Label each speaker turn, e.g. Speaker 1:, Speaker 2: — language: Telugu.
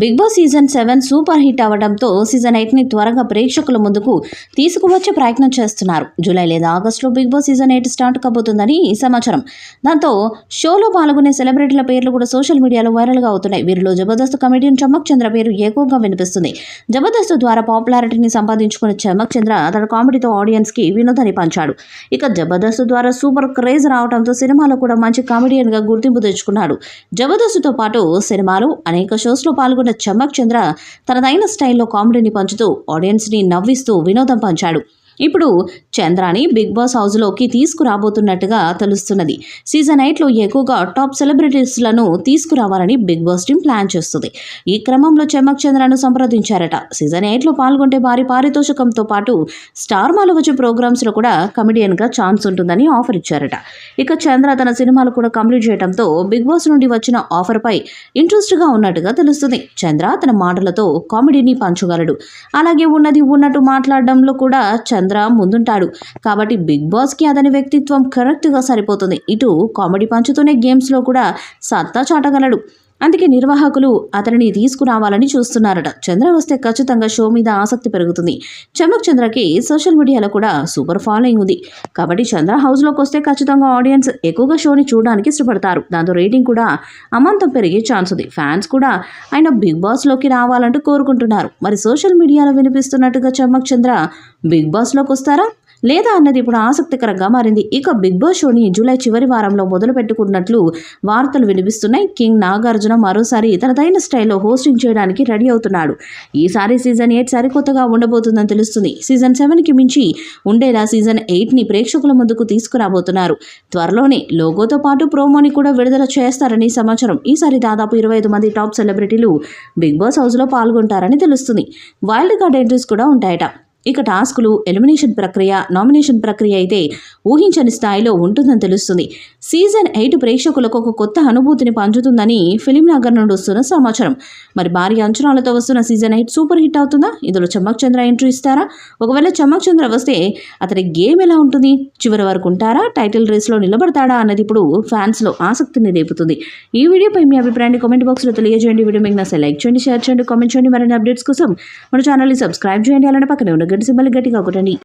Speaker 1: Big Boss season 7 super hit అవడంతో సీజన్ 8ని త్వరగా ప్రేక్షకుల ముందుకు తీసుకువచ్చే ప్రయత్నం చేస్తున్నారు. జూలై లేదా ఆగస్టులో బిగ్ బాస్ సీజన్ 8 స్టార్ట్ కాబోతుందని సమాచారం. దాంతో షోలో పాల్గొనే సెలబ్రిటీల పేర్లు కూడా సోషల్ మీడియాలో వైరల్గా అవుతున్నాయి. వీరిలో జబర్దస్త్ కమెడియన్ చమక్ చంద్ర పేరు ఎక్కువగా వినిపిస్తుంది. జబర్దస్త్ ద్వారా పాపులారిటీని సంపాదించుకున్న చమక్ చంద్ర తన కామెడీతో ఆడియన్స్కి వినోదాన్ని పంచాడు. ఇక జబర్దస్త్ ద్వారా సూపర్ క్రేజ్ రావడంతో సినిమాలో కూడా మంచి కామెడియన్గా గుర్తింపు తెచ్చుకున్నాడు. జబర్దస్త్తో పాటు సినిమాలు అనేక షోస్లో పాల్గొన్న చమక్ చంద్ర తనదైన స్టైల్లో కామెడీని పంచుతూ ఆడియన్స్ని నవ్విస్తూ వినోదం పంచాడు. ఇప్పుడు చంద్రాని బిగ్ బాస్ హౌస్లోకి తీసుకురాబోతున్నట్టుగా తెలుస్తున్నది. సీజన్ 8లో ఎక్కువగా టాప్ సెలబ్రిటీస్లను తీసుకురావాలని బిగ్ బాస్ టీం ప్లాన్ చేస్తుంది. ఈ క్రమంలో చమక్ చంద్రను సంప్రదించారట. సీజన్ 8లో పాల్గొంటే భారీ పారితోషికంతో పాటు స్టార్ మాలో వచ్చే ప్రోగ్రామ్స్లో కూడా కమెడియన్గా ఛాన్స్ ఉంటుందని ఆఫర్ ఇచ్చారట. ఇక చంద్ర తన సినిమాలు కూడా కంప్లీట్ చేయడంతో బిగ్ బాస్ నుండి వచ్చిన ఆఫర్పై ఇంట్రెస్ట్గా ఉన్నట్టుగా తెలుస్తుంది. చంద్ర తన మాటలతో కామెడీని పంచగలడు. అలాగే ఉన్నది ఉన్నట్టు మాట్లాడడంలో కూడా చంద్ర ముందుంటాడు. కాబట్టి బిగ్ బాస్ కి అతని వ్యక్తిత్వం కరెక్ట్ గా సరిపోతుంది. ఇటు కామెడీ పంచుతూనే గేమ్స్ లో కూడా సత్తా చాటగలడు. అందుకే నిర్వాహకులు అతనిని తీసుకురావాలని చూస్తున్నారట. చంద్ర వస్తే ఖచ్చితంగా షో మీద ఆసక్తి పెరుగుతుంది. చమక్ చంద్రకి సోషల్ మీడియాలో కూడా సూపర్ ఫాలోయింగ్ ఉంది. కాబట్టి చంద్ర హౌస్లోకి వస్తే ఖచ్చితంగా ఆడియన్స్ ఎక్కువగా షోని చూడడానికి ఇష్టపడతారు. దాంతో రేటింగ్ కూడా అమాంతం పెరిగే ఛాన్స్ ఉంది. ఫ్యాన్స్ కూడా ఆయన బిగ్ బాస్లోకి రావాలంటూ కోరుకుంటున్నారు. మరి సోషల్ మీడియాలో వినిపిస్తున్నట్టుగా చమక్ చంద్ర బిగ్ బాస్లోకి వస్తారా లేదా అన్నది ఇప్పుడు ఆసక్తికరంగా మారింది. ఇక బిగ్ బాస్ షోని జూలై చివరి వారంలో మొదలు పెట్టుకున్నట్లు వార్తలు వినిపిస్తున్నాయి. కింగ్ నాగార్జున మరోసారి తనదైన స్టైల్లో హోస్టింగ్ చేయడానికి రెడీ అవుతున్నాడు. ఈసారి సీజన్ 8 సరికొత్తగా ఉండబోతుందని తెలుస్తుంది. సీజన్ 7కి మించి ఉండేలా సీజన్ 8ని ప్రేక్షకుల ముందుకు తీసుకురాబోతున్నారు. త్వరలోనే లోగోతో పాటు ప్రోమోని కూడా విడుదల చేస్తారని సమాచారం. ఈసారి దాదాపు 25 మంది టాప్ సెలబ్రిటీలు బిగ్ బాస్ హౌస్లో పాల్గొంటారని తెలుస్తుంది. వైల్డ్ కార్డ్ ఎంట్రీస్ కూడా ఉంటాయట. ఇక టాస్కులు, ఎలిమినేషన్ ప్రక్రియ, నామినేషన్ ప్రక్రియ అయితే ఊహించని స్థాయిలో ఉంటుందని తెలుస్తుంది. సీజన్ 8 ప్రేక్షకులకు ఒక కొత్త అనుభూతిని పంచుతుందని ఫిలిం నగర్ నుండి వస్తున్న సమాచారం. మరి భారీ అంచనాలతో వస్తున్న సీజన్ 8 సూపర్ హిట్ అవుతుందా? ఇందులో చమక్ చంద్ర ఎంట్రీ ఇస్తారా? ఒకవేళ చమక్ చంద్ర వస్తే అతని గేమ్ ఎలా ఉంటుంది? చివరి వరకు ఉంటారా? టైటిల్ రేస్లో నిలబడతాడా అన్నది ఇప్పుడు ఫ్యాన్స్లో ఆసక్తిని రేపుతుంది. ఈ వీడియోపై మీ అభిప్రాయాన్ని కామెంట్ బాక్స్లో తెలియజేయండి. వీడియో మీకు నచ్చితే లైక్ చేయండి, షేర్ చేయండి, కామెంట్ చేయండి. మరిన్ని అప్డేట్స్ కోసం మన ఛానల్ని సబ్స్క్రైబ్ చేయండి. అలానే పక్కనే ఉన్న గంట సింబల్ గట్టిగా కొట్టండి.